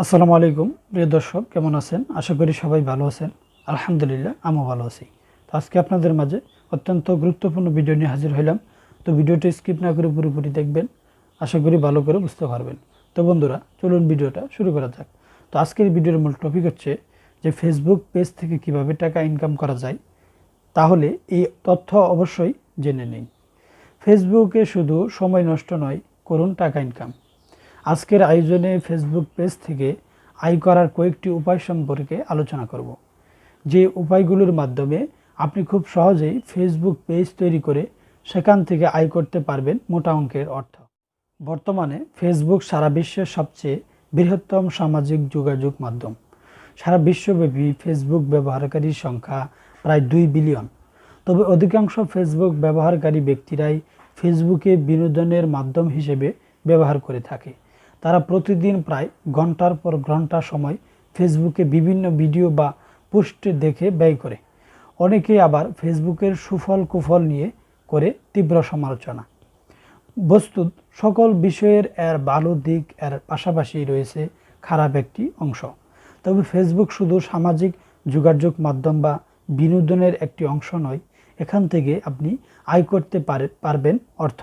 আসসালামু আলাইকুম প্রিয় দর্শক, কেমন আছেন? আশা করি সবাই ভালো আছেন। আলহামদুলিল্লাহ, আমিও ভালো আছি। তো আজকে আপনাদের মাঝে অত্যন্ত গুরুত্বপূর্ণ ভিডিও নিয়ে হাজির হইলাম। তো ভিডিওটি স্কিপ না করে পুরোপুরি দেখবেন, আশা করি ভালো করে বুঝতে পারবেন। তো বন্ধুরা, চলুন ভিডিওটা শুরু করা যাক। তো আজকের ভিডিওর মূল টপিক হচ্ছে যে ফেসবুক পেজ থেকে কিভাবে টাকা ইনকাম করা যায়। তাহলে এই তথ্য অবশ্যই জেনে নিন। ফেসবুকে শুধু সময় নষ্ট নয়, করুন টাকা ইনকাম। আজকের আয়োজনে ফেসবুক পেজ থেকে আয় করার কয়েকটি উপায় সম্পর্কে আলোচনা করব, যে উপায়গুলোর মাধ্যমে আপনি খুব সহজেই ফেসবুক পেজ তৈরি করে সেখান থেকে আয় করতে পারবেন মোটা অঙ্কের অর্থ। বর্তমানে ফেসবুক সারা বিশ্বের সবচেয়ে বৃহত্তম সামাজিক যোগাযোগ মাধ্যম। সারা বিশ্বব্যাপী ফেসবুক ব্যবহারকারীর সংখ্যা প্রায় 2 বিলিয়ন। তবে অধিকাংশ ফেসবুক ব্যবহারকারী ব্যক্তিরাই ফেসবুকে বিনোদনের মাধ্যম হিসেবে ব্যবহার করে থাকে। তারা প্রতিদিন প্রায় ঘন্টার পর ঘন্টা সময় ফেসবুকে বিভিন্ন ভিডিও বা পোস্ট দেখে ব্যয় করে। অনেকেই আবার ফেসবুকের সুফল কুফল নিয়ে করে তীব্র সমালোচনা। বস্তুত সকল বিষয়ের এর ভালো দিক এর পাশাপাশি রয়েছে খারাপ একটি অংশ। তবে ফেসবুক শুধু সামাজিক যোগাযোগ মাধ্যম বা বিনোদনের একটি অংশ নয়, এখান থেকে আপনি আয় করতে পারবেন অর্থ।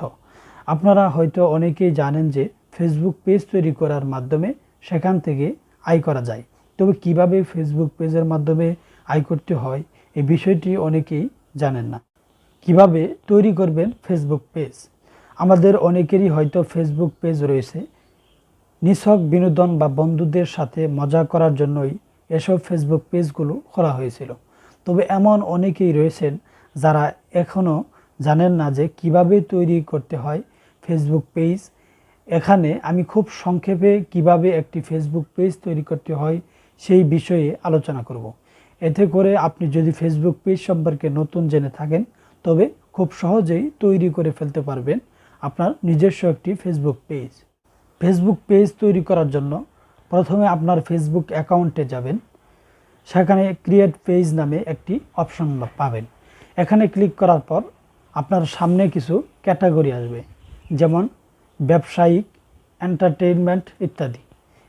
আপনারা হয়তো অনেকেই জানেন যে ফেসবুক পেজ তৈরি করার মাধ্যমে সেখান থেকে আয় করা যায়। তবে কিভাবে ফেসবুক পেজের মাধ্যমে আয় করতে হয় এই বিষয়টি অনেকেই জানেন না। কিভাবে তৈরি করবেন ফেসবুক পেজ? আমাদের অনেকেরই হয়তো ফেসবুক পেজ রয়েছে। নিছক বিনোদন বা বন্ধুদের সাথে মজা করার জন্যই এসব ফেসবুক পেজগুলো খোলা হয়েছিল। তবে এমন অনেকেই রয়েছেন যারা এখনও জানেন না যে কিভাবে তৈরি করতে হয় ফেসবুক পেজ। এখানে আমি খুব সংক্ষেপে কিভাবে একটি ফেসবুক পেজ তৈরি করতে হয় সেই বিষয়ে আলোচনা করব। এতে করে আপনি যদি ফেসবুক পেজ সম্পর্কে নতুন জেনে থাকেন, তবে খুব সহজেই তৈরি করে ফেলতে পারবেন আপনার নিজস্ব একটি ফেসবুক পেজ। ফেসবুক পেজ তৈরি করার জন্য প্রথমে আপনার ফেসবুক অ্যাকাউন্টে যাবেন। সেখানে ক্রিয়েট পেজ নামে একটি অপশন পাবেন। এখানে ক্লিক করার পর আপনার সামনে কিছু ক্যাটাগরি আসবে, যেমন ব্যবসায়িক, এন্টারটেইনমেন্ট ইত্যাদি।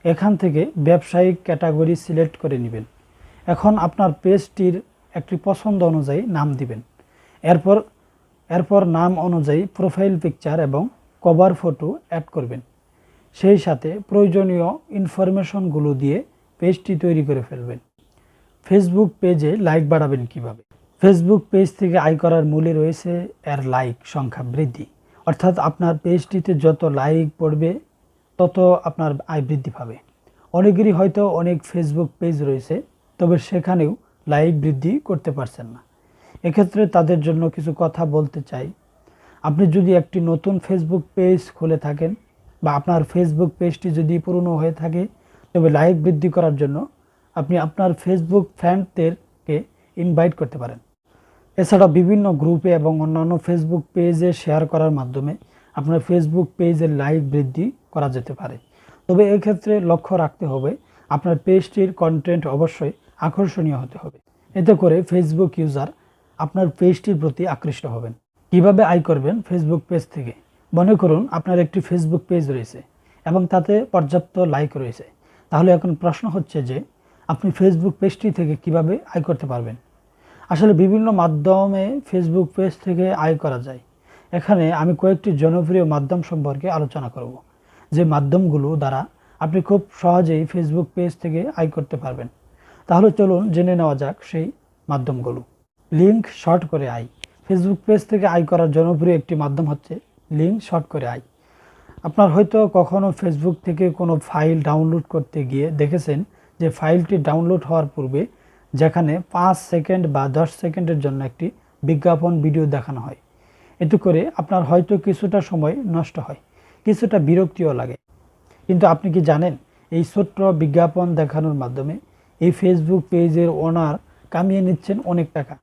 এখান থেকে ব্যবসায়িক ক্যাটাগরি সিলেক্ট করে নেবেন। এখন আপনার পেজটির একটি পছন্দ অনুযায়ী নাম দিবেন। এরপর এরপর নাম অনুযায়ী প্রোফাইল পিকচার এবং কভার ফটো অ্যাড করবেন। সেই সাথে প্রয়োজনীয় ইনফরমেশনগুলো দিয়ে পেজটি তৈরি করে ফেলবেন। ফেসবুক পেজে লাইক বাড়াবেন কিভাবে? ফেসবুক পেজ থেকে আয় করার মূলে রয়েছে এর লাইক সংখ্যা বৃদ্ধি। অর্থাৎ আপনার পেজটিতে যত লাইক পড়বে তত আপনার আয় বৃদ্ধি পাবে। অনেকেরই হয়তো অনেক ফেসবুক পেজ রয়েছে, তবে সেখানেও লাইক বৃদ্ধি করতে পারছেন না। এক্ষেত্রে তাদের জন্য কিছু কথা বলতে চাই। আপনি যদি একটি নতুন ফেসবুক পেজ খুলে থাকেন বা আপনার ফেসবুক পেজটি যদি পুরনো হয়ে থাকে, তবে লাইক বৃদ্ধি করার জন্য আপনি আপনার ফেসবুক ফ্রেন্ডদেরকে ইনভাইট করতে পারেন। এছাড়া বিভিন্ন গ্রুপে এবং অন্যান্য ফেসবুক পেজে শেয়ার করার মাধ্যমে আপনার ফেসবুক পেজের লাইক বৃদ্ধি করা যেতে পারে। তবে এক্ষেত্রে লক্ষ্য রাখতে হবে আপনার পেজটির কন্টেন্ট অবশ্যই আকর্ষণীয় হতে হবে। এতে করে ফেসবুক ইউজার আপনার পেজটির প্রতি আকৃষ্ট হবেন। কিভাবে আয় করবেন ফেসবুক পেজ থেকে? মনে করুন আপনার একটি ফেসবুক পেজ রয়েছে এবং তাতে পর্যাপ্ত লাইক রয়েছে। তাহলে এখন প্রশ্ন হচ্ছে যে আপনি ফেসবুক পেজটি থেকে কিভাবে আয় করতে পারবেন? আসলে বিভিন্ন মাধ্যমে ফেসবুক পেজ থেকে আয় করা যায়। এখানে আমি কয়েকটি জনপ্রিয় মাধ্যম সম্পর্কে আলোচনা করব, যে মাধ্যমগুলো দ্বারা আপনি খুব সহজেই ফেসবুক পেজ থেকে আয় করতে পারবেন। তাহলে চলুন জেনে নেওয়া যাক সেই মাধ্যমগুলো। লিঙ্ক শর্ট করে আয়। ফেসবুক পেজ থেকে আয় করার জনপ্রিয় একটি মাধ্যম হচ্ছে লিঙ্ক শর্ট করে আয়। আপনার হয়তো কখনো ফেসবুক থেকে কোনো ফাইল ডাউনলোড করতে গিয়ে দেখেছেন যে ফাইলটি ডাউনলোড হওয়ার পূর্বে যেখানে 5 সেকেন্ড বা 10 সেকেন্ডের জন্য একটি বিজ্ঞাপন ভিডিও দেখানো হয়। এতে করে আপনার হয়তো কিছুটা সময় নষ্ট হয়, কিছুটা বিরক্তিও লাগে। কিন্তু আপনি কি জানেন, এই ছোট্ট বিজ্ঞাপন দেখানোর মাধ্যমে এই ফেসবুক পেজের ওনার কামিয়ে নিচ্ছেন অনেক টাকা।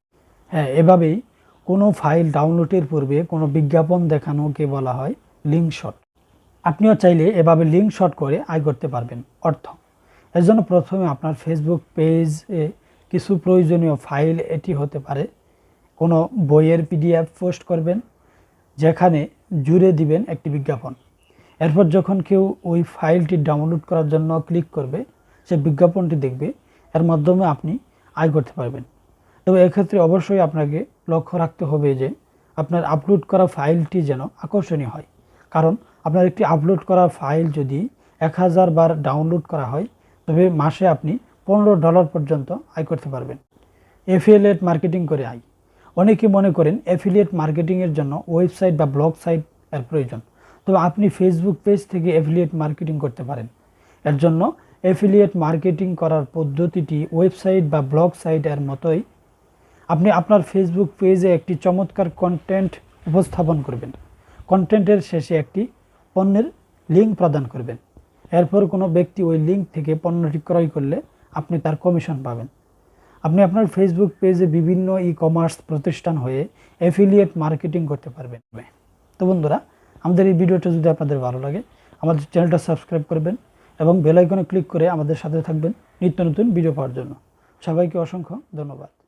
হ্যাঁ, এভাবেই কোনো ফাইল ডাউনলোডের পূর্বে কোনো বিজ্ঞাপন দেখানোকে বলা হয় লিঙ্ক শট। আপনিও চাইলে এভাবে লিঙ্ক শট করে আয় করতে পারবেন অর্থ। এর জন্য প্রথমে আপনার ফেসবুক পেজে কিছু প্রয়োজনীয় ফাইল, এটি হতে পারে কোনো বইয়ের পিডিএফ পোস্ট করবেন, যেখানে জুড়ে দিবেন একটি বিজ্ঞাপন। এরপর যখন কেউ ওই ফাইলটি ডাউনলোড করার জন্য ক্লিক করবে, সে বিজ্ঞাপনটি দেখবে, এর মাধ্যমে আপনি আয় করতে পারবেন। তবে এক্ষেত্রে অবশ্যই আপনাকে লক্ষ্য রাখতে হবে যে আপনার আপলোড করা ফাইলটি যেন আকর্ষণীয় হয়। কারণ আপনার একটি আপলোড করা ফাইল যদি 1000 বার ডাউনলোড করা হয়, তবে মাসে আপনি $15 পর্যন্ত আয় করতে পারবেন। অ্যাফিলিয়েট মার্কেটিং করে আয়। অনেকে মনে করেন অ্যাফিলিয়েট মার্কেটিংয়ের জন্য ওয়েবসাইট বা ব্লগ সাইট এর প্রয়োজন। তবে আপনি ফেসবুক পেজ থেকে অ্যাফিলিয়েট মার্কেটিং করতে পারেন। এর জন্য অ্যাফিলিয়েট মার্কেটিং করার পদ্ধতিটি ওয়েবসাইট বা ব্লগ সাইট এর মতোই। আপনি আপনার ফেসবুক পেজে একটি চমৎকার কন্টেন্ট উপস্থাপন করবেন। কন্টেন্টের শেষে একটি পণ্যের লিঙ্ক প্রদান করবেন। এরপর কোনো ব্যক্তি ওই লিঙ্ক থেকে পণ্যটি ক্রয় করলে আপনি তার কমিশন পাবেন। আপনি আপনার ফেসবুক পেজে বিভিন্ন ই-কমার্স প্রতিষ্ঠান হয়ে অ্যাফিলিয়েট মার্কেটিং করতে পারবেন। তো বন্ধুরা, আমাদের এই ভিডিওটা যদি আপনাদের ভালো লাগে, আমাদের চ্যানেলটা সাবস্ক্রাইব করবেন এবং বেল আইকনে ক্লিক করে আমাদের সাথে থাকবেন নিত্য নতুন ভিডিও পাওয়ার জন্য। সবাইকে অসংখ্য ধন্যবাদ।